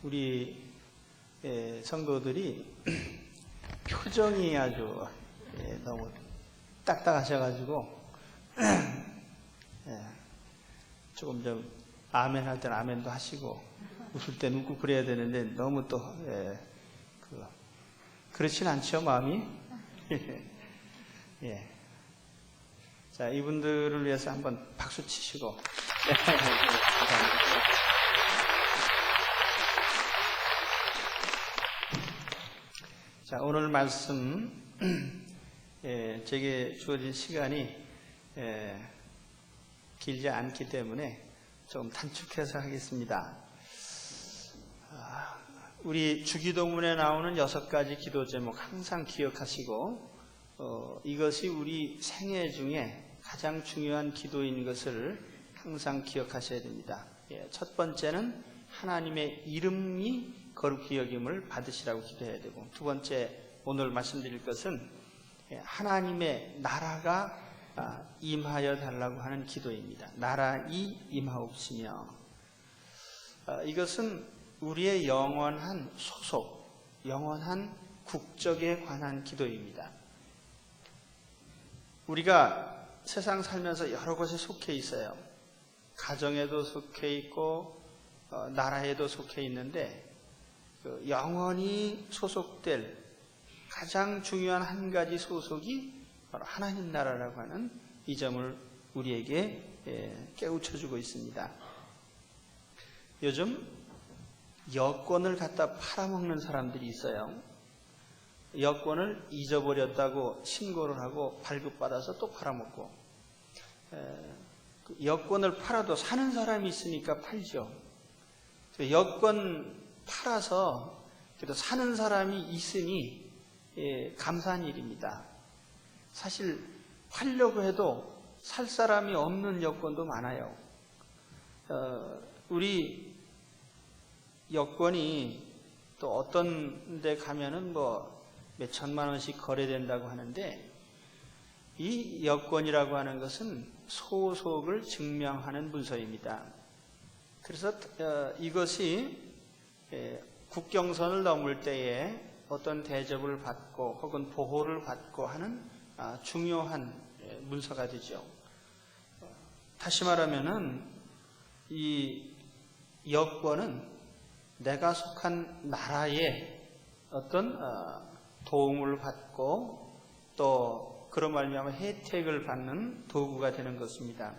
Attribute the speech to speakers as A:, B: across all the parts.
A: 우리 성도들이 표정이 아주 너무 딱딱하셔가지고 조금 좀 아멘 할 때는 아멘도 하시고 웃을 때는 웃고 그래야 되는데 너무 또 그렇진 않죠, 마음이? 예. 자, 이분들을 위해서 한번 박수 치시고 자, 오늘 말씀 제게 주어진 시간이 길지 않기 때문에 좀 단축해서 하겠습니다. 우리 주기도문에 나오는 6가지 기도 제목 항상 기억하시고 이것이 우리 생애 중에 가장 중요한 기도인 것을 항상 기억하셔야 됩니다. 첫 번째는 하나님의 이름이 거룩히 여김을 받으시라고 기도해야 되고, 두 번째 오늘 말씀드릴 것은 하나님의 나라가 임하여 달라고 하는 기도입니다. 나라이 임하옵시며, 이것은 우리의 영원한 소속, 영원한 국적에 관한 기도입니다. 우리가 세상 살면서 여러 곳에 속해 있어요. 가정에도 속해 있고 나라에도 속해 있는데 영원히 소속될 가장 중요한 한 가지 소속이 바로 하나님 나라라고 하는 이 점을 우리에게 깨우쳐주고 있습니다. 요즘 여권을 갖다 팔아먹는 사람들이 있어요. 여권을 잊어버렸다고 신고를 하고 발급받아서 또 팔아먹고, 여권을 팔아도 사는 사람이 있으니까 팔죠. 여권 팔아서 그래도 사는 사람이 있으니 감사한 일입니다. 사실 팔려고 해도 살 사람이 없는 여권도 많아요. 우리 여권이 또 어떤 데 가면은 몇 천만 원씩 거래된다고 하는데, 이 여권이라고 하는 것은 소속을 증명하는 문서입니다. 그래서 이것이 국경선을 넘을 때에 어떤 대접을 받고 혹은 보호를 받고 하는 중요한 문서가 되죠. 다시 말하면은 이 여권은 내가 속한 나라의 어떤 도움을 받고 또 그런 말미암아 혜택을 받는 도구가 되는 것입니다.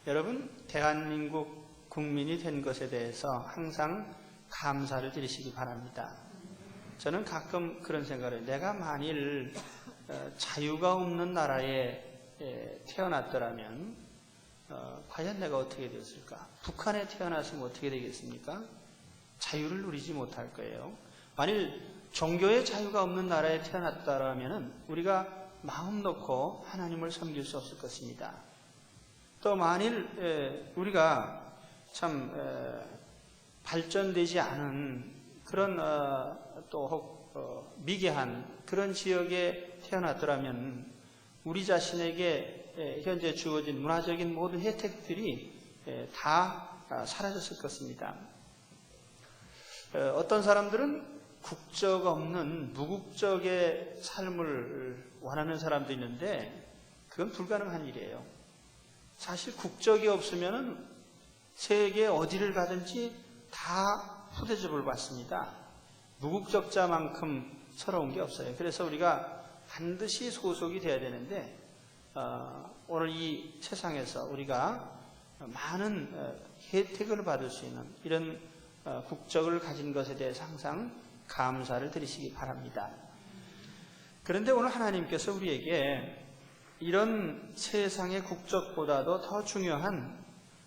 A: 여러분, 대한민국 국민이 된 것에 대해서 항상 감사를 드리시기 바랍니다. 저는 가끔 그런 생각을 해요. 내가 만일 자유가 없는 나라에 태어났더라면 과연 내가 어떻게 되었을까? 북한에 태어났으면 어떻게 되겠습니까? 자유를 누리지 못할 거예요. 만일 종교의 자유가 없는 나라에 태어났다면 우리가 마음 놓고 하나님을 섬길 수 없을 것입니다. 또 만일 우리가 참 발전되지 않은 그런 또 미개한 그런 지역에 태어났더라면 우리 자신에게 현재 주어진 문화적인 모든 혜택들이 다 사라졌을 것입니다. 어떤 사람들은 국적 없는 무국적의 삶을 원하는 사람도 있는데 그건 불가능한 일이에요. 사실 국적이 없으면 세계 어디를 가든지 다 후대접을 받습니다. 무국적자만큼 서러운 게 없어요. 그래서 우리가 반드시 소속이 돼야 되는데 오늘 이 세상에서 우리가 많은 혜택을 받을 수 있는 이런 국적을 가진 것에 대해서 항상 감사를 드리시기 바랍니다. 그런데 오늘 하나님께서 우리에게 이런 세상의 국적보다도 더 중요한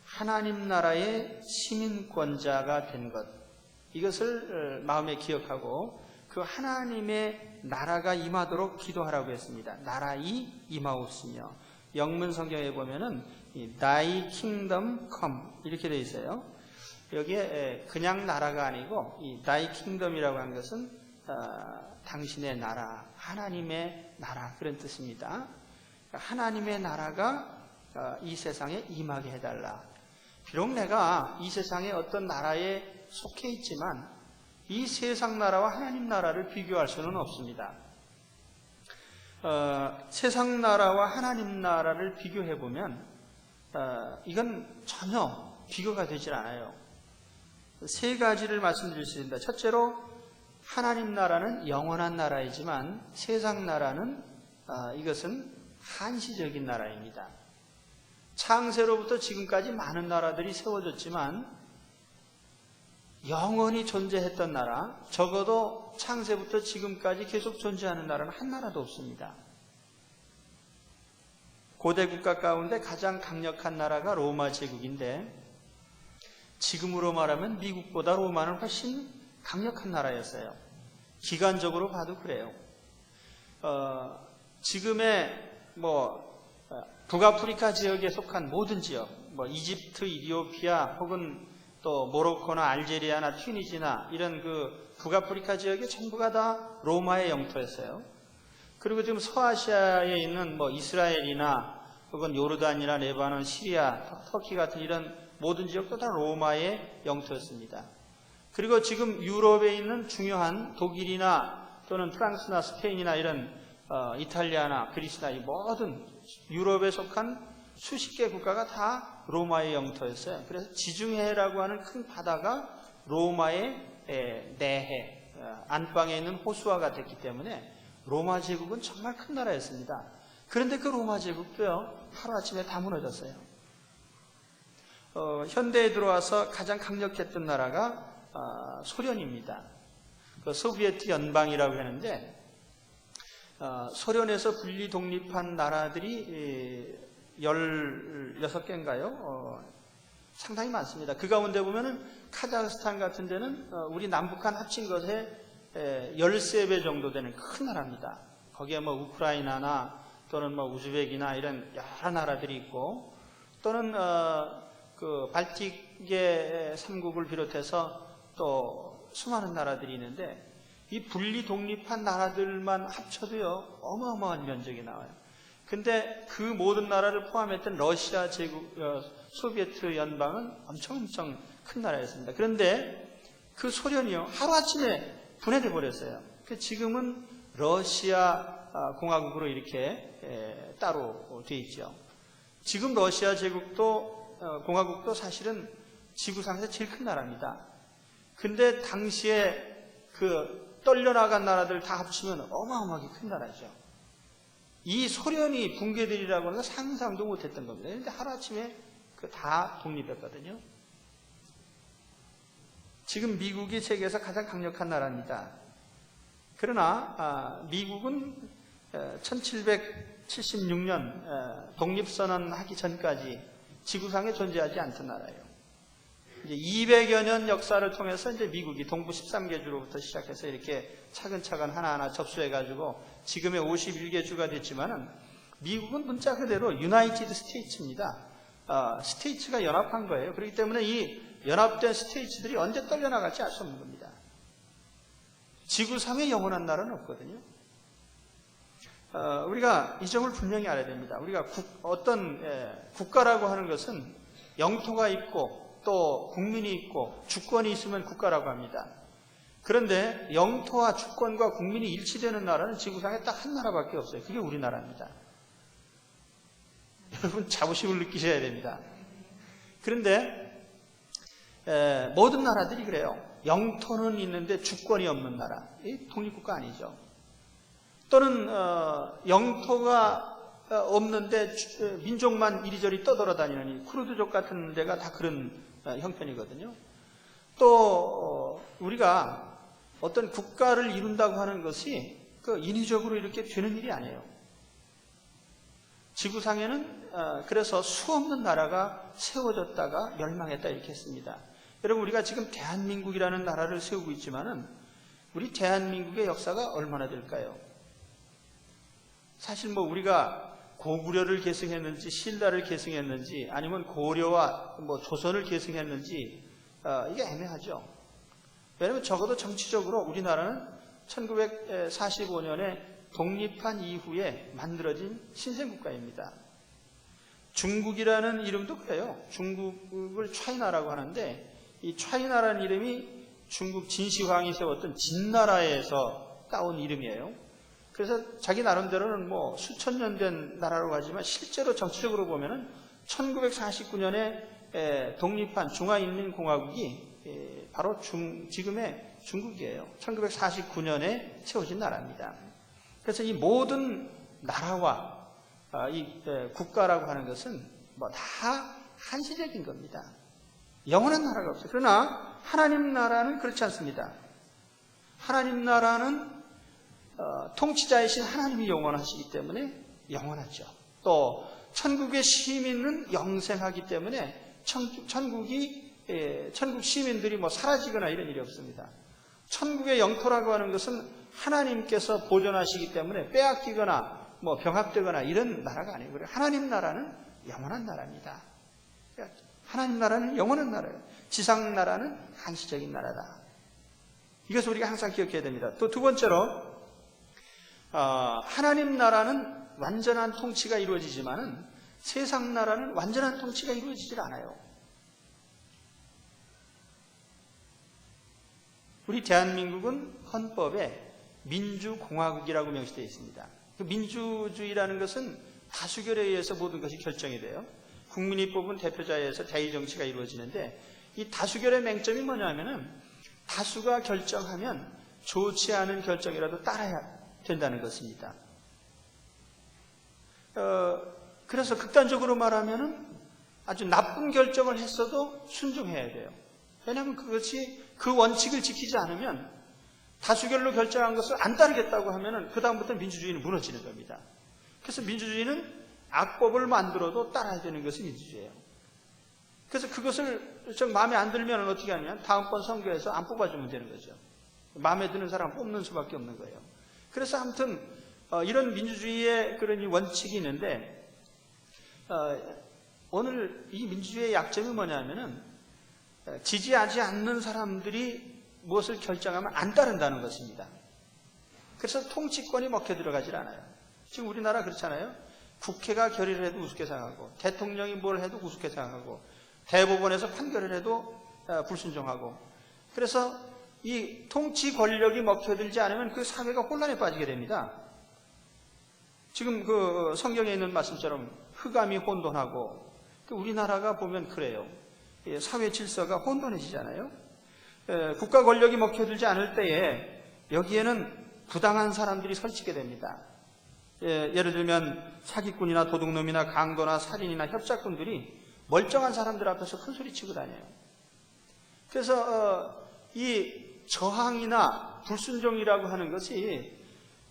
A: 하나님 나라의 시민권자가 된 것, 이것을 마음에 기억하고 그 하나님의 나라가 임하도록 기도하라고 했습니다. 나라이 임하옵시며, 영문 성경에 보면은 Thy kingdom come 이렇게 되어 있어요. 여기에 그냥 나라가 아니고 이 Thy kingdom이라고 하는 것은 당신의 나라, 하나님의 나라, 그런 뜻입니다. 하나님의 나라가 이 세상에 임하게 해달라. 비록 내가 이 세상의 어떤 나라에 속해 있지만 이 세상 나라와 하나님 나라를 비교할 수는 없습니다. 세상 나라와 하나님 나라를 비교해보면 이건 전혀 비교가 되질 않아요. 세 가지를 말씀드릴 수 있습니다. 첫째로 하나님 나라는 영원한 나라이지만 세상 나라는 이것은 한시적인 나라입니다. 창세로부터 지금까지 많은 나라들이 세워졌지만 영원히 존재했던 나라, 적어도 창세부터 지금까지 계속 존재하는 나라는 한 나라도 없습니다. 고대 국가 가운데 가장 강력한 나라가 로마 제국인데 지금으로 말하면 미국보다 로마는 훨씬 강력한 나라였어요. 기간적으로 봐도 그래요. 지금의 북아프리카 지역에 속한 모든 지역, 이집트, 이디오피아 혹은 또 모로코나 알제리아나 튀니지나 이런 그 북아프리카 지역이 전부가 다 로마의 영토였어요. 그리고 지금 서아시아에 있는 이스라엘이나 혹은 요르단이나 레바논, 시리아, 터키 같은 이런 모든 지역도 다 로마의 영토였습니다. 그리고 지금 유럽에 있는 중요한 독일이나 또는 프랑스나 스페인이나 이런 이탈리아나 그리스나 이 모든 유럽에 속한 수십 개 국가가 다 로마의 영토였어요. 그래서 지중해라고 하는 큰 바다가 로마의 내해, 안방에 있는 호수와 됐기 때문에 로마 제국은 정말 큰 나라였습니다. 그런데 그 로마 제국도요, 하루아침에 다 무너졌어요. 현대에 들어와서 가장 강력했던 나라가 소련입니다. 그 소비에트 연방이라고 하는데 소련에서 분리 독립한 나라들이 16개인가요? 상당히 많습니다. 그 가운데 보면은 카자흐스탄 같은 데는 우리 남북한 합친 것에 13배 정도 되는 큰 나라입니다. 거기에 우크라이나나 또는 우즈벡이나 이런 여러 나라들이 있고 또는 그 발틱의 3국을 비롯해서 또 수많은 나라들이 있는데 이 분리 독립한 나라들만 합쳐도요 어마어마한 면적이 나와요. 근데 그 모든 나라를 포함했던 러시아 제국, 소비에트 연방은 엄청 큰 나라였습니다. 그런데 그 소련이요 하루아침에 분해돼 버렸어요. 지금은 러시아 공화국으로 이렇게 따로 돼 있죠. 지금 러시아 제국도 공화국도 사실은 지구상에서 제일 큰 나라입니다. 근데 당시에 그 떨려나간 나라들 다 합치면 어마어마하게 큰 나라죠. 이 소련이 붕괴되리라고 하는 건 상상도 못했던 겁니다. 그런데 하루아침에 다 독립했거든요. 지금 미국이 세계에서 가장 강력한 나라입니다. 그러나 미국은 1776년 독립선언하기 전까지 지구상에 존재하지 않던 나라예요. 이제 200여 년 역사를 통해서 이제 미국이 동부 13개 주로부터 시작해서 이렇게 차근차근 하나하나 접수해가지고 지금의 51개 주가 됐지만은 미국은 문자 그대로 유나이티드 스테이츠입니다. 스테이츠가 연합한 거예요. 그렇기 때문에 이 연합된 스테이츠들이 언제 떨려나갈지 알 수 없는 겁니다. 지구상에 영원한 나라는 없거든요. 우리가 이 점을 분명히 알아야 됩니다. 우리가 어떤 국가라고 하는 것은 영토가 있고 또 국민이 있고 주권이 있으면 국가라고 합니다. 그런데 영토와 주권과 국민이 일치되는 나라는 지구상에 딱 한 나라밖에 없어요. 그게 우리나라입니다. 여러분 자부심을 느끼셔야 됩니다. 그런데 모든 나라들이 그래요. 영토는 있는데 주권이 없는 나라. 이 독립국가 아니죠. 또는 영토가 없는데 민족만 이리저리 떠돌아다니는 쿠르드족 같은 데가 다 그런 형편이거든요. 또 우리가 어떤 국가를 이룬다고 하는 것이 인위적으로 이렇게 되는 일이 아니에요. 지구상에는 그래서 수없는 나라가 세워졌다가 멸망했다 이렇게 했습니다. 여러분 우리가 지금 대한민국이라는 나라를 세우고 있지만은 우리 대한민국의 역사가 얼마나 될까요? 사실 우리가 고구려를 계승했는지 신라를 계승했는지 아니면 고려와 조선을 계승했는지 이게 애매하죠. 왜냐하면 적어도 정치적으로 우리나라는 1945년에 독립한 이후에 만들어진 신생국가입니다. 중국이라는 이름도 그래요. 중국을 차이나라고 하는데 이 차이나라는 이름이 중국 진시황이 세웠던 진나라에서 따온 이름이에요. 그래서 자기 나름대로는 뭐 수천 년 된 나라라고 하지만 실제로 정치적으로 보면은 1949년에 독립한 중화인민공화국이 바로 지금의 중국이에요. 1949년에 세워진 나라입니다. 그래서 이 모든 나라와 이 국가라고 하는 것은 뭐 다 한시적인 겁니다. 영원한 나라가 없어요. 그러나 하나님 나라는 그렇지 않습니다. 하나님 나라는 통치자이신 하나님이 영원하시기 때문에 영원하죠. 또 천국의 시민은 영생하기 때문에 천국 시민들이 뭐 사라지거나 이런 일이 없습니다. 천국의 영토라고 하는 것은 하나님께서 보존하시기 때문에 빼앗기거나 뭐 병합되거나 이런 나라가 아니고 하나님 나라는 영원한 나라입니다. 하나님 나라는 영원한 나라예요. 지상 나라는 한시적인 나라다. 이것을 우리가 항상 기억해야 됩니다. 또 두 번째로 하나님 나라는 완전한 통치가 이루어지지만은 세상 나라는 완전한 통치가 이루어지질 않아요. 우리 대한민국은 헌법에 민주공화국이라고 명시되어 있습니다. 그 민주주의라는 것은 다수결에 의해서 모든 것이 결정이 돼요. 국민이 뽑은 대표자에 의해서 대의정치가 이루어지는데 이 다수결의 맹점이 뭐냐면은 다수가 결정하면 좋지 않은 결정이라도 따라야 된다는 것입니다. 그래서 극단적으로 말하면은 아주 나쁜 결정을 했어도 순종해야 돼요. 왜냐하면 그것이 그 원칙을 지키지 않으면 다수결로 결정한 것을 안 따르겠다고 하면은 그다음부터 민주주의는 무너지는 겁니다. 그래서 민주주의는 악법을 만들어도 따라야 되는 것이 민주주의예요. 그래서 그것을 좀 마음에 안 들면 어떻게 하냐면 다음번 선거에서 안 뽑아주면 되는 거죠. 마음에 드는 사람 뽑는 수밖에 없는 거예요. 그래서 아무튼 이런 민주주의의 그런 원칙이 있는데 오늘 이 민주주의의 약점이 뭐냐면은 지지하지 않는 사람들이 무엇을 결정하면 안 따른다는 것입니다. 그래서 통치권이 먹혀 들어가질 않아요. 지금 우리나라 그렇잖아요. 국회가 결의를 해도 우습게 생각하고 대통령이 뭘 해도 우습게 생각하고 대법원에서 판결을 해도 불순종하고 그래서 이 통치 권력이 먹혀들지 않으면 그 사회가 혼란에 빠지게 됩니다. 지금 그 성경에 있는 말씀처럼 흑암이 혼돈하고 우리나라가 보면 그래요. 사회 질서가 혼돈해지잖아요. 국가 권력이 먹혀들지 않을 때에 여기에는 부당한 사람들이 설치게 됩니다. 예를 들면 사기꾼이나 도둑놈이나 강도나 살인이나 협작꾼들이 멀쩡한 사람들 앞에서 큰 소리 치고 다녀요. 그래서 이 저항이나 불순종이라고 하는 것이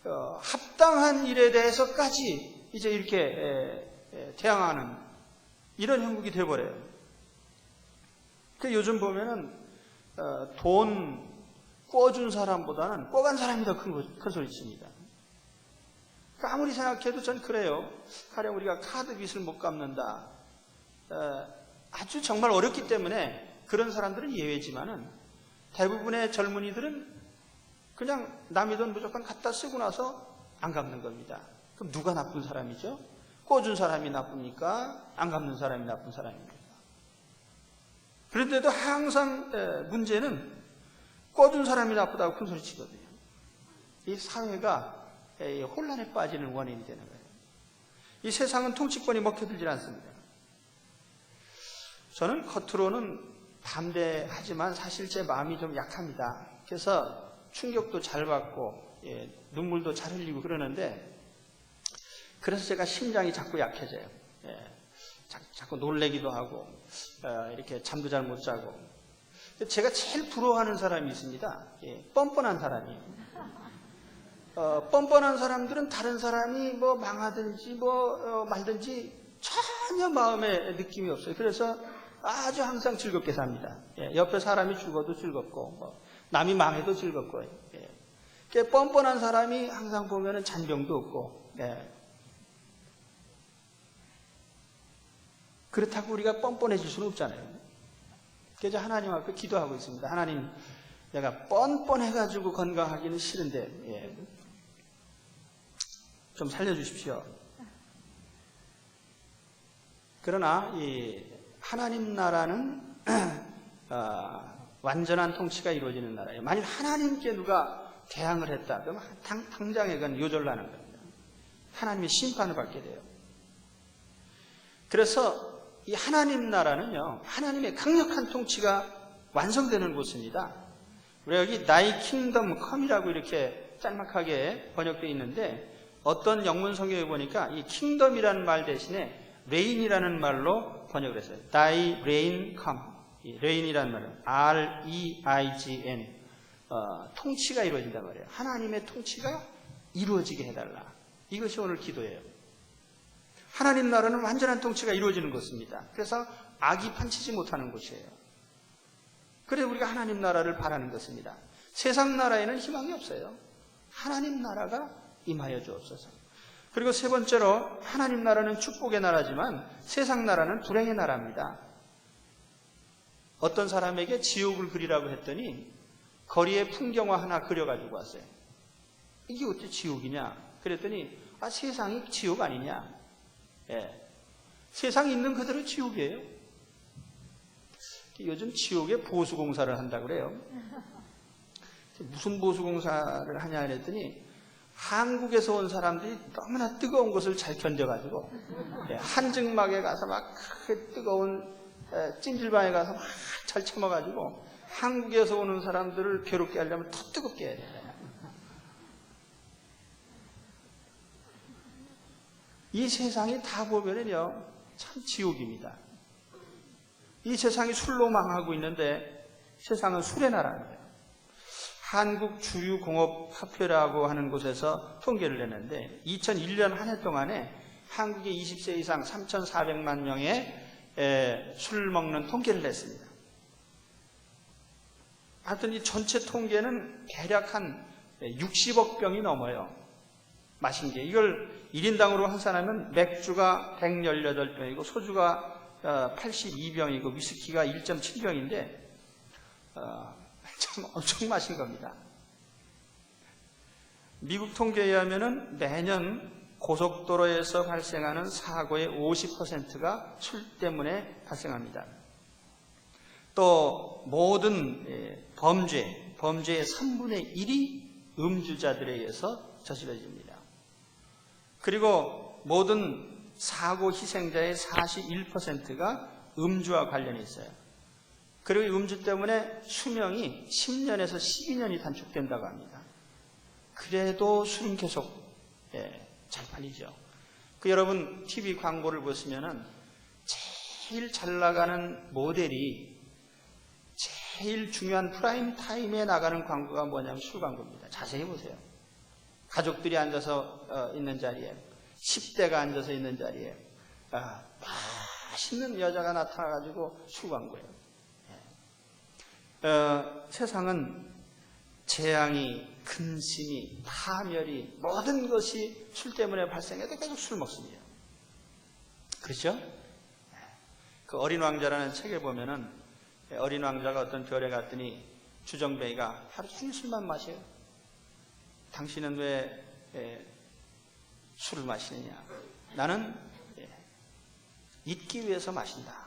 A: 합당한 일에 대해서까지 이제 이렇게 대항하는 이런 형국이 되어버려요. 요즘 보면은 돈 꿔준 사람보다는 꿔간 사람이 더 큰 소리 칩니다. 아무리 생각해도 전 그래요. 가령 우리가 카드 빚을 못 갚는다. 아주 정말 어렵기 때문에 그런 사람들은 예외지만은 대부분의 젊은이들은 그냥 남의 돈 무조건 갖다 쓰고 나서 안 갚는 겁니다. 그럼 누가 나쁜 사람이죠? 꿔준 사람이 나쁩니까? 안 갚는 사람이 나쁜 사람입니까? 그런데도 항상 문제는 꿔준 사람이 나쁘다고 큰 소리 치거든요. 이 사회가 혼란에 빠지는 원인이 되는 거예요. 이 세상은 통치권이 먹혀들지 않습니다. 저는 겉으로는 담대하지만 사실 제 마음이 좀 약합니다. 그래서 충격도 잘 받고 눈물도 잘 흘리고 그러는데 그래서 제가 심장이 자꾸 약해져요. 자꾸 놀래기도 하고 이렇게 잠도 잘 못 자고. 제가 제일 부러워하는 사람이 있습니다. 뻔뻔한 사람이에요. 뻔뻔한 사람들은 다른 사람이 뭐 망하든지 뭐 말든지 전혀 마음에 느낌이 없어요. 그래서 아주 항상 즐겁게 삽니다. 옆에 사람이 죽어도 즐겁고 남이 망해도 즐겁고. 뻔뻔한 사람이 항상 보면은 잔병도 없고. 그렇다고 우리가 뻔뻔해질 수는 없잖아요. 그래서 하나님 앞에 기도하고 있습니다. 하나님, 내가 뻔뻔해가지고 건강하기는 싫은데 좀 살려주십시오. 그러나 이 하나님 나라는 완전한 통치가 이루어지는 나라예요. 만일 하나님께 누가 대항을 했다 그러면 당장에 그건 요절나는 겁니다. 하나님의 심판을 받게 돼요. 그래서 이 하나님 나라는요, 하나님의 강력한 통치가 완성되는 곳입니다. 우리 여기 Thy Kingdom Come이라고 이렇게 짤막하게 번역되어 있는데, 어떤 영문 성경에 보니까 이 킹덤이라는 말 대신에 reign이라는 말로 번역을 했어요. Thy reign come. 이 reign이라는 말은 R-E-I-G-N. 통치가 이루어진단 말이에요. 하나님의 통치가 이루어지게 해달라. 이것이 오늘 기도예요. 하나님 나라는 완전한 통치가 이루어지는 곳입니다. 그래서 악이 판치지 못하는 곳이에요. 그래서 우리가 하나님 나라를 바라는 것입니다. 세상 나라에는 희망이 없어요. 하나님 나라가 임하여 주옵소서. 그리고 세 번째로, 하나님 나라는 축복의 나라지만 세상 나라는 불행의 나라입니다. 어떤 사람에게 지옥을 그리라고 했더니 거리에 풍경화 하나 그려가지고 왔어요. 이게 어째 지옥이냐? 그랬더니 세상이 지옥 아니냐? 예. 세상에 있는 그대로 지옥이에요. 요즘 지옥에 보수공사를 한다고 그래요. 무슨 보수공사를 하냐 그랬더니 한국에서 온 사람들이 너무나 뜨거운 것을 잘 견뎌가지고 한증막에 가서 막 그 뜨거운 찜질방에 가서 막 잘 참아가지고 한국에서 오는 사람들을 괴롭게 하려면 더 뜨겁게 해야 돼요. 이 세상이 다 보면은요, 참 지옥입니다. 이 세상이 술로 망하고 있는데 세상은 술의 나라입니다. 한국주류공업협회라고 하는 곳에서 통계를 냈는데 2001년 한 해 동안에 한국의 20세 이상 3,400만 명의 술을 먹는 통계를 냈습니다. 하여튼 이 전체 통계는 대략 한 60억 병이 넘어요. 마신 게. 이걸 1인당으로 환산하면 맥주가 118병이고 소주가 82병이고 위스키가 1.7병인데 참 엄청 마신 겁니다. 미국 통계에 의하면 매년 고속도로에서 발생하는 사고의 50%가 술 때문에 발생합니다. 또 모든 범죄의 3분의 1이 음주자들에 의해서 저질러집니다. 그리고 모든 사고 희생자의 41%가 음주와 관련이 있어요. 그리고 이 음주 때문에 수명이 10년에서 12년이 단축된다고 합니다. 그래도 술은 계속 잘 팔리죠. 여러분 TV 광고를 보시면은 제일 잘 나가는 모델이 제일 중요한 프라임 타임에 나가는 광고가 뭐냐면 술 광고입니다. 자세히 보세요. 가족들이 앉아서 있는 자리에, 10대가 앉아서 있는 자리에 맛있는 여자가 나타나가지고 술 광고예요. 세상은 재앙이, 근심이, 파멸이, 모든 것이 술 때문에 발생해도 계속 술 먹습니다. 그렇죠? 그 어린 왕자라는 책에 보면은 어린 왕자가 어떤 별에 갔더니 주정뱅이가 하루 종일 술만 마셔요. 당신은 왜 술을 마시느냐? 나는 잊기 위해서 마신다.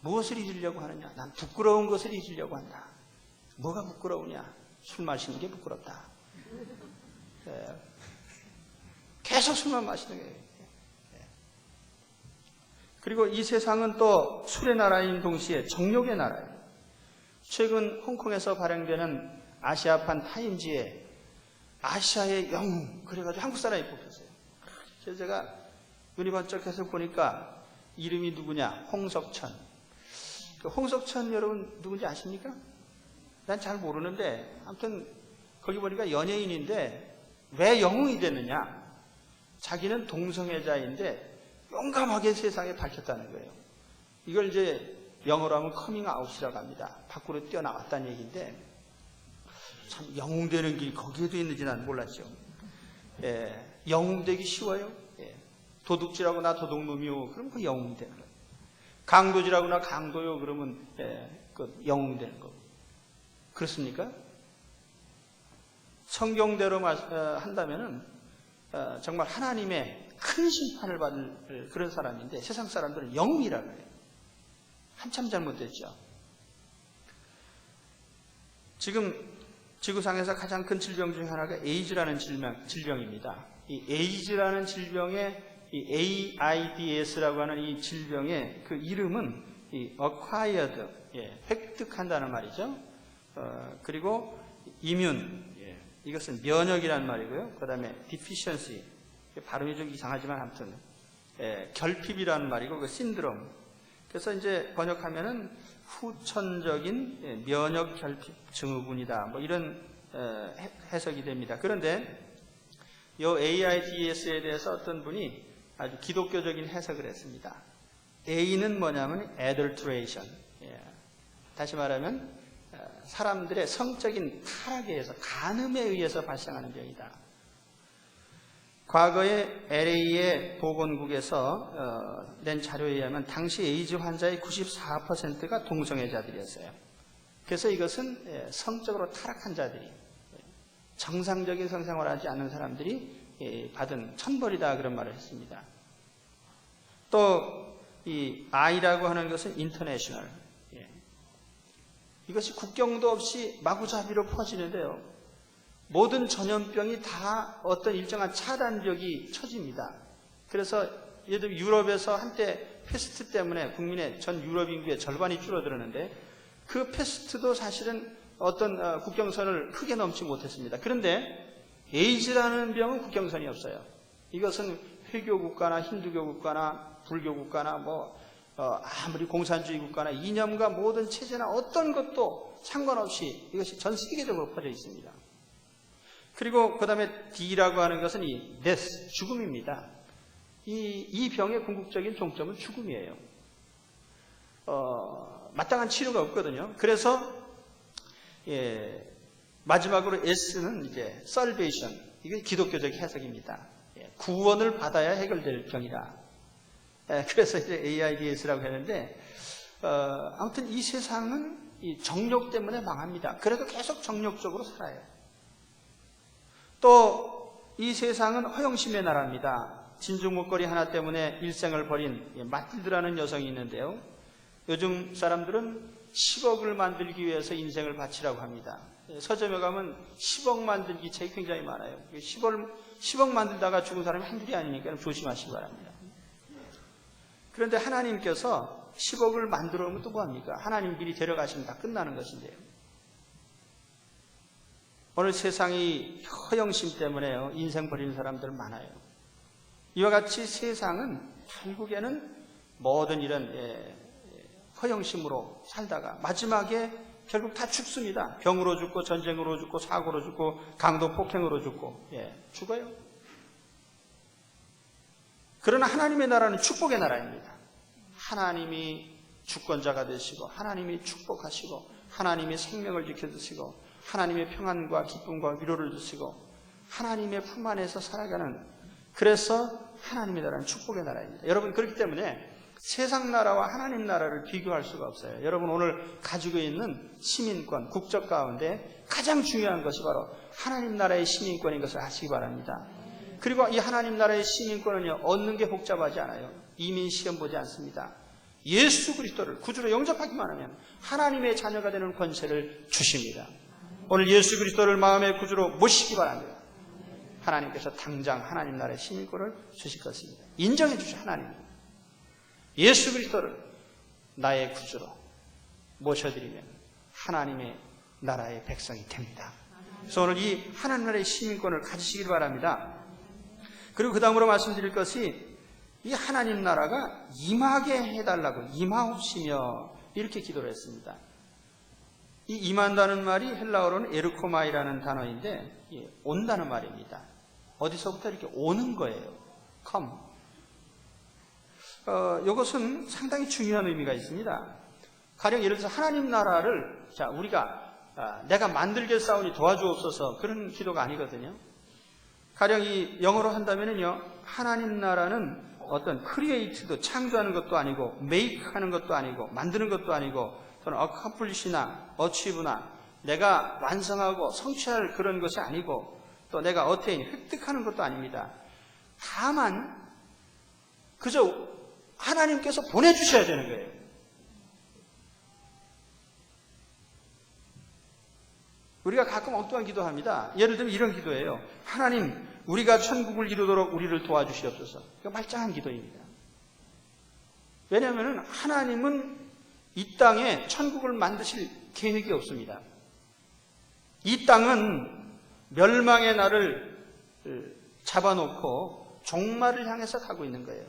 A: 무엇을 잊으려고 하느냐? 난 부끄러운 것을 잊으려고 한다. 뭐가 부끄러우냐? 술 마시는 게 부끄럽다. 계속 술만 마시는 거예요. 그리고 이 세상은 또 술의 나라인 동시에 정욕의 나라예요. 최근 홍콩에서 발행되는 아시아판 타임지에 아시아의 영웅 그래가지고 한국 사람이 뽑혔어요. 그래서 제가 눈이 번쩍해서 보니까 이름이 누구냐? 홍석천. 홍석천 여러분 누군지 아십니까? 난 잘 모르는데 아무튼 거기 보니까 연예인인데 왜 영웅이 됐느냐? 자기는 동성애자인데 용감하게 세상에 밝혔다는 거예요. 이걸 이제 영어로 하면 커밍아웃이라고 합니다. 밖으로 뛰어나왔다는 얘기인데 참 영웅 되는 길이 거기에도 있는지 난 몰랐죠. 영웅 되기 쉬워요. 도둑질하고 나 도둑놈이요. 그럼 그 영웅이 되는 거예요. 강도질하고 나 강도요. 그러면 그 영웅이 되는 거고. 그렇습니까? 성경대로 한다면은 정말 하나님의 큰 심판을 받을 그런 사람인데 세상 사람들은 영웅이라고 해요. 한참 잘못됐죠. 지금 지구상에서 가장 큰 질병 중에 하나가 에이즈라는 질병입니다. 이 에이즈라는 질병의 이 AIDS라고 하는 이 질병의 그 이름은 이 acquired, 획득한다는 말이죠. 그리고 immune, 이것은 면역이라는 말이고요. 그 다음에 deficiency, 발음이 좀 이상하지만 아무튼 결핍이라는 말이고 그 신드롬. 그래서 이제 번역하면은 후천적인 면역 결핍 증후군이다. 뭐 이런 해석이 됩니다. 그런데 이 AIDS에 대해서 어떤 분이 아주 기독교적인 해석을 했습니다. A는 뭐냐면 adulteration. 다시 말하면 사람들의 성적인 타락에 의해서 간음에 의해서 발생하는 병이다. 과거에 LA의 보건국에서 낸 자료에 의하면 당시 에이즈 환자의 94%가 동성애자들이었어요. 그래서 이것은 성적으로 타락한 자들이, 정상적인 성생활을 하지 않는 사람들이 받은 천벌이다 그런 말을 했습니다. 또 이 I라고 하는 것은 인터내셔널. 이것이 국경도 없이 마구잡이로 퍼지는데요. 모든 전염병이 다 어떤 일정한 차단벽이 쳐집니다. 그래서 예를 들어 유럽에서 한때 패스트 때문에 국민의 전 유럽 인구의 절반이 줄어들었는데 그 패스트도 사실은 어떤 국경선을 크게 넘지 못했습니다. 그런데 에이즈라는 병은 국경선이 없어요. 이것은 회교 국가나 힌두교 국가나 불교 국가나 아무리 공산주의 국가나 이념과 모든 체제나 어떤 것도 상관없이 이것이 전 세계적으로 퍼져 있습니다. 그리고 그 다음에 D라고 하는 것은 이 death, 죽음입니다. 이 병의 궁극적인 종점은 죽음이에요. 마땅한 치료가 없거든요. 그래서 마지막으로 S는 이제 salvation, 이게 기독교적 해석입니다. 구원을 받아야 해결될 병이다. 그래서 이제 AIDS라고 했는데 아무튼 이 세상은 이 정욕 때문에 망합니다. 그래도 계속 정욕적으로 살아요. 또 이 세상은 허영심의 나라입니다. 진주 목걸이 하나 때문에 일생을 버린 마틸드라는 여성이 있는데요. 요즘 사람들은 10억을 만들기 위해서 인생을 바치라고 합니다. 서점에 가면 10억 만들기 책이 굉장히 많아요. 10억 만들다가 죽은 사람이 한둘이 아니니까 조심하시기 바랍니다. 그런데 하나님께서 10억을 만들어 오면 또 뭐합니까? 하나님 미리 데려가시면 다 끝나는 것인데요. 오늘 세상이 허영심 때문에요. 인생 버리는 사람들 많아요. 이와 같이 세상은 결국에는 모든 이런 허영심으로 살다가 마지막에 결국 다 죽습니다. 병으로 죽고 전쟁으로 죽고 사고로 죽고 강도 폭행으로 죽고 죽어요. 그러나 하나님의 나라는 축복의 나라입니다. 하나님이 주권자가 되시고 하나님이 축복하시고 하나님이 생명을 지켜주시고 하나님의 평안과 기쁨과 위로를 주시고 하나님의 품 안에서 살아가는, 그래서 하나님의 나라는 축복의 나라입니다. 여러분, 그렇기 때문에 세상 나라와 하나님 나라를 비교할 수가 없어요. 여러분, 오늘 가지고 있는 시민권, 국적 가운데 가장 중요한 것이 바로 하나님 나라의 시민권인 것을 아시기 바랍니다. 그리고 이 하나님 나라의 시민권은요, 얻는 게 복잡하지 않아요. 이민 시험 보지 않습니다. 예수 그리스도를 구주로 영접하기만 하면 하나님의 자녀가 되는 권세를 주십니다. 오늘 예수 그리스도를 마음의 구주로 모시기 바랍니다. 하나님께서 당장 하나님 나라의 시민권을 주실 것입니다. 인정해 주셔. 하나님 예수 그리스도를 나의 구주로 모셔드리면 하나님의 나라의 백성이 됩니다. 그래서 오늘 이 하나님 나라의 시민권을 가지시길 바랍니다. 그리고 그 다음으로 말씀드릴 것이 이 하나님 나라가 임하게 해달라고, 임하옵시며 이렇게 기도를 했습니다. 이 임한다는 말이 헬라어로는 에르코마이라는 단어인데 온다는 말입니다. 어디서부터 이렇게 오는 거예요. come. 이것은 상당히 중요한 의미가 있습니다. 가령 예를 들어서 하나님 나라를 우리가 내가 만들겠사오니 도와주옵소서, 그런 기도가 아니거든요. 가령 이 영어로 한다면요, 하나님 나라는 어떤 크리에이트도 창조하는 것도 아니고 메이크 하는 것도 아니고 만드는 것도 아니고 또는 accomplish나 achieve나 내가 완성하고 성취할 그런 것이 아니고 또 내가 attain, 획득하는 것도 아닙니다. 다만 그저 하나님께서 보내주셔야 되는 거예요. 우리가 가끔 엉뚱한 기도합니다. 예를 들면 이런 기도예요. 하나님, 우리가 천국을 이루도록 우리를 도와주시옵소서. 이거 말짱한 기도입니다. 왜냐하면 하나님은 이 땅에 천국을 만드실 계획이 없습니다. 이 땅은 멸망의 날을 잡아놓고 종말을 향해서 가고 있는 거예요.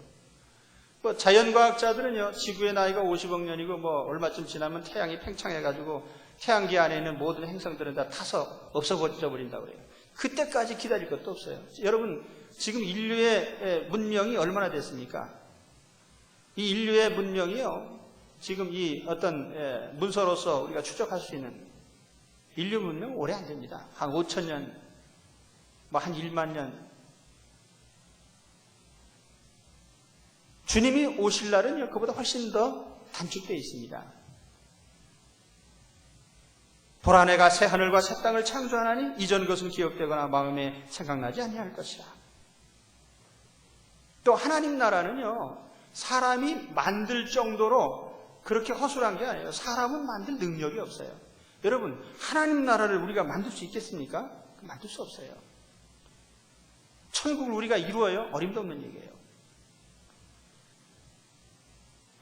A: 자연과학자들은요, 지구의 나이가 50억 년이고 얼마쯤 지나면 태양이 팽창해가지고 태양계 안에 있는 모든 행성들은 다 타서 없어버린다고 그래요. 그때까지 기다릴 것도 없어요. 여러분, 지금 인류의 문명이 얼마나 됐습니까? 이 인류의 문명이요, 지금 이 어떤 문서로서 우리가 추적할 수 있는 인류 문명 오래 안 됩니다. 한 5,000년, 한 1만 년. 주님이 오실 날은요, 그보다 훨씬 더 단축되어 있습니다. 보라내가 새 하늘과 새 땅을 창조하나니 이전 것은 기억되거나 마음에 생각나지 아니할 것이라. 또 하나님 나라는요, 사람이 만들 정도로 그렇게 허술한 게 아니에요. 사람은 만들 능력이 없어요. 여러분, 하나님 나라를 우리가 만들 수 있겠습니까? 만들 수 없어요. 천국을 우리가 이루어요? 어림도 없는 얘기예요.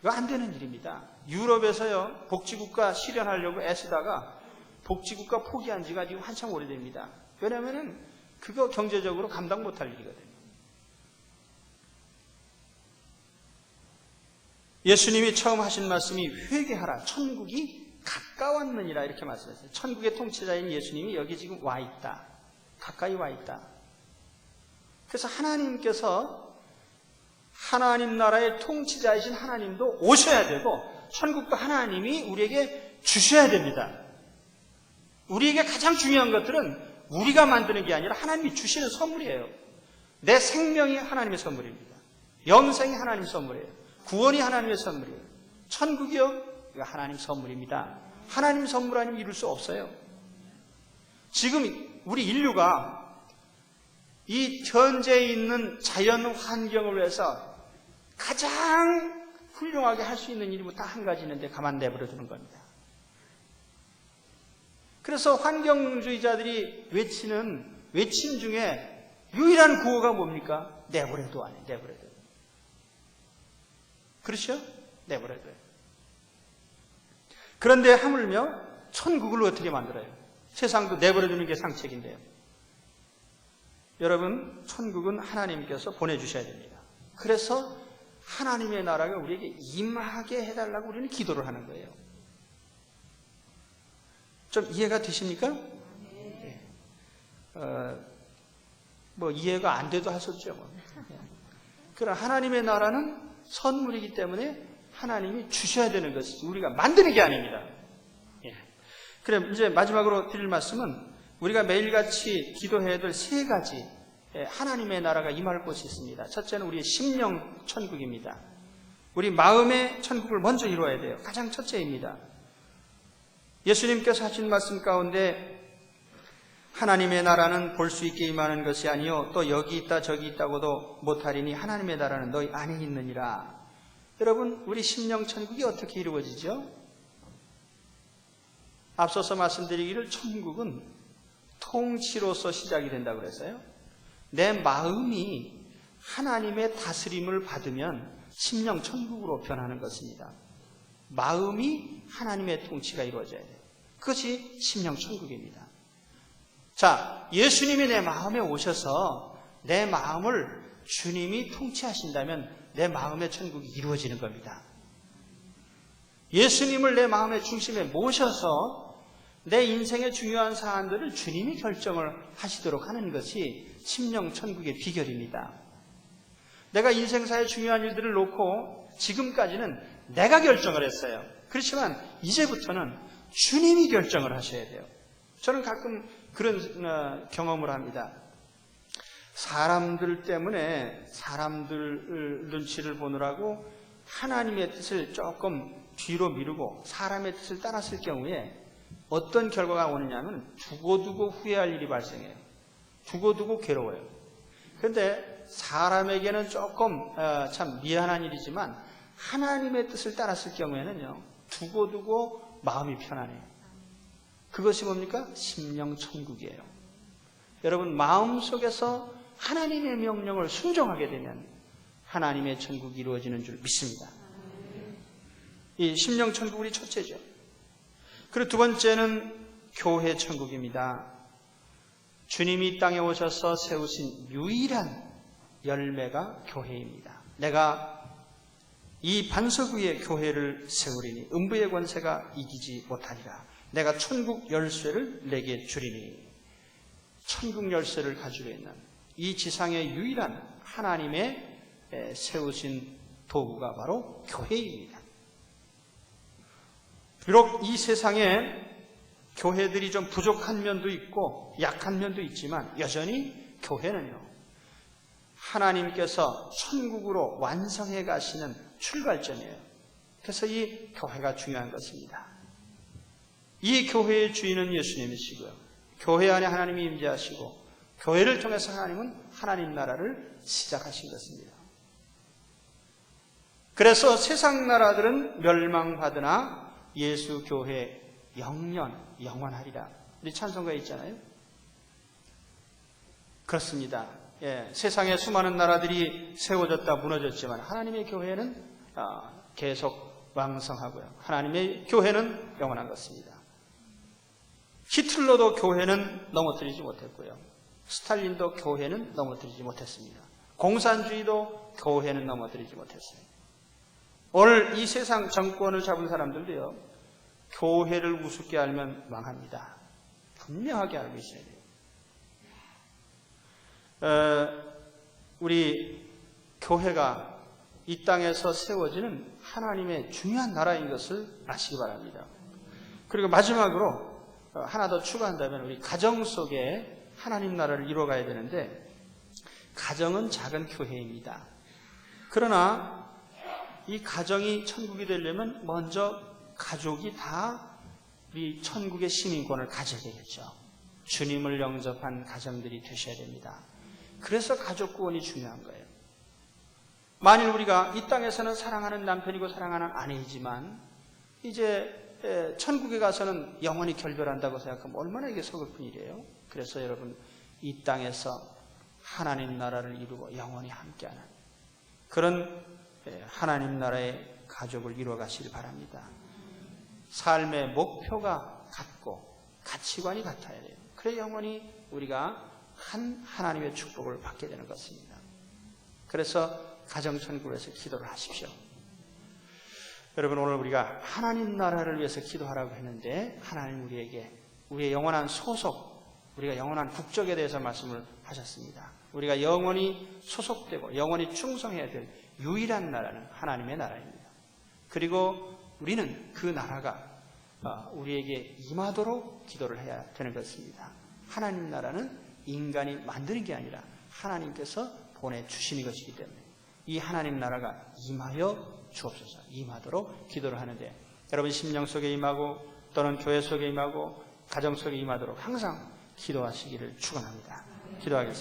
A: 이거 안 되는 일입니다. 유럽에서요, 복지국가 실현하려고 애쓰다가 복지국가 포기한 지가 지금 한참 오래됩니다. 왜냐하면 그거 경제적으로 감당 못할 일이거든요. 예수님이 처음 하신 말씀이 회개하라, 천국이 가까웠느니라 이렇게 말씀하셨어요. 천국의 통치자인 예수님이 여기 지금 와 있다. 가까이 와 있다. 그래서 하나님께서 하나님 나라의 통치자이신 하나님도 오셔야 되고 천국도 하나님이 우리에게 주셔야 됩니다. 우리에게 가장 중요한 것들은 우리가 만드는 게 아니라 하나님이 주시는 선물이에요. 내 생명이 하나님의 선물입니다. 영생이 하나님의 선물이에요. 구원이 하나님의 선물이에요. 천국이요? 이거 하나님 선물입니다. 하나님 선물 아니면 이룰 수 없어요. 지금 우리 인류가 이 현재 있는 자연 환경을 위해서 가장 훌륭하게 할 수 있는 일이 딱 한 가지 있는데 가만 내버려 두는 겁니다. 그래서 환경주의자들이 외치는 외침 중에 유일한 구호가 뭡니까? 내버려둬 안에 내버려둬. 그렇죠? 내버려둬요. 그런데 하물며 천국을 어떻게 만들어요? 세상도 내버려두는 게 상책인데요. 여러분, 천국은 하나님께서 보내주셔야 됩니다. 그래서 하나님의 나라가 우리에게 임하게 해달라고 우리는 기도를 하는 거예요. 좀 이해가 되십니까? 네. 이해가 안 돼도 하셨죠. 그러나 하나님의 나라는 선물이기 때문에 하나님이 주셔야 되는 것이지 우리가 만드는 게 아닙니다. 예. 그럼 이제 마지막으로 드릴 말씀은 우리가 매일같이 기도해야 될 세 가지 하나님의 나라가 임할 곳이 있습니다. 첫째는 우리의 심령 천국입니다. 우리 마음의 천국을 먼저 이루어야 돼요. 가장 첫째입니다. 예수님께서 하신 말씀 가운데 하나님의 나라는 볼 수 있게 임하는 것이 아니요 또 여기 있다 저기 있다고도 못하리니 하나님의 나라는 너희 안에 있느니라. 여러분, 우리 심령 천국이 어떻게 이루어지죠? 앞서서 말씀드리기를 천국은 통치로서 시작이 된다고 그랬어요. 내 마음이 하나님의 다스림을 받으면 심령 천국으로 변하는 것입니다. 마음이 하나님의 통치가 이루어져야 돼요. 그것이 심령 천국입니다. 자, 예수님이 내 마음에 오셔서 내 마음을 주님이 통치하신다면 내 마음의 천국이 이루어지는 겁니다. 예수님을 내 마음의 중심에 모셔서 내 인생의 중요한 사안들을 주님이 결정을 하시도록 하는 것이 심령 천국의 비결입니다. 내가 인생사의 중요한 일들을 놓고 지금까지는 내가 결정을 했어요. 그렇지만 이제부터는 주님이 결정을 하셔야 돼요. 저는 가끔 그런 경험을 합니다. 사람들 때문에 사람들 눈치를 보느라고 하나님의 뜻을 조금 뒤로 미루고 사람의 뜻을 따랐을 경우에 어떤 결과가 오느냐면 두고두고 후회할 일이 발생해요. 두고두고 괴로워요. 그런데 사람에게는 조금 참 미안한 일이지만 하나님의 뜻을 따랐을 경우에는요, 두고두고 마음이 편안해요. 그것이 뭡니까? 심령천국이에요. 여러분, 마음속에서 하나님의 명령을 순종하게 되면 하나님의 천국이 이루어지는 줄 믿습니다. 이 심령천국이 첫째죠. 그리고 두 번째는 교회 천국입니다. 주님이 이 땅에 오셔서 세우신 유일한 열매가 교회입니다. 내가 이 반석 위에 교회를 세우리니 음부의 권세가 이기지 못하리라. 내가 천국 열쇠를 내게 주리니. 천국 열쇠를 가지고 있는 이 지상의 유일한 하나님의 세우신 도구가 바로 교회입니다. 비록 이 세상에 교회들이 좀 부족한 면도 있고 약한 면도 있지만 여전히 교회는요, 하나님께서 천국으로 완성해 가시는 출발점이에요. 그래서 이 교회가 중요한 것입니다. 이 교회의 주인은 예수님이시고요, 교회 안에 하나님이 임재하시고 교회를 통해서 하나님은 하나님 나라를 시작하신 것입니다. 그래서 세상 나라들은 멸망받으나 예수 교회 영원하리라. 우리 찬송가에 있잖아요. 그렇습니다. 세상에 수많은 나라들이 세워졌다 무너졌지만 하나님의 교회는 계속 왕성하고요, 하나님의 교회는 영원한 것입니다. 히틀러도 교회는 넘어뜨리지 못했고요, 스탈린도 교회는 넘어뜨리지 못했습니다. 공산주의도 교회는 넘어뜨리지 못했어요. 오늘 이 세상 정권을 잡은 사람들도요, 교회를 우습게 알면 망합니다. 분명하게 알고 있어야 돼요. 우리 교회가 이 땅에서 세워지는 하나님의 중요한 나라인 것을 아시기 바랍니다. 그리고 마지막으로 하나 더 추가한다면 우리 가정 속에 하나님 나라를 이루어가야 되는데, 가정은 작은 교회입니다. 그러나 이 가정이 천국이 되려면 먼저 가족이 다 우리 천국의 시민권을 가져야 되겠죠. 주님을 영접한 가정들이 되셔야 됩니다. 그래서 가족 구원이 중요한 거예요. 만일 우리가 이 땅에서는 사랑하는 남편이고 사랑하는 아내이지만 이제 천국에 가서는 영원히 결별한다고 생각하면 얼마나 이게 서글픈 일이에요. 그래서 여러분, 이 땅에서 하나님 나라를 이루고 영원히 함께하는 그런 하나님 나라의 가족을 이루어 가시길 바랍니다. 삶의 목표가 같고 가치관이 같아야 돼요. 그래 영원히 우리가 하나님의 축복을 받게 되는 것입니다. 그래서 가정천국에서 기도를 하십시오. 여러분, 오늘 우리가 하나님 나라를 위해서 기도하라고 했는데 하나님 우리에게 우리의 영원한 소속, 우리가 영원한 국적에 대해서 말씀을 하셨습니다. 우리가 영원히 소속되고 영원히 충성해야 될 유일한 나라는 하나님의 나라입니다. 그리고 우리는 그 나라가 우리에게 임하도록 기도를 해야 되는 것입니다. 하나님 나라는 인간이 만드는 게 아니라 하나님께서 보내주시는 것이기 때문에 이 하나님 나라가 임하여 주옵소서, 임하도록 기도를 하는데, 여러분 심령 속에 임하고 또는 교회 속에 임하고 가정 속에 임하도록 항상 기도하시기를 축원합니다. 기도하겠습니다.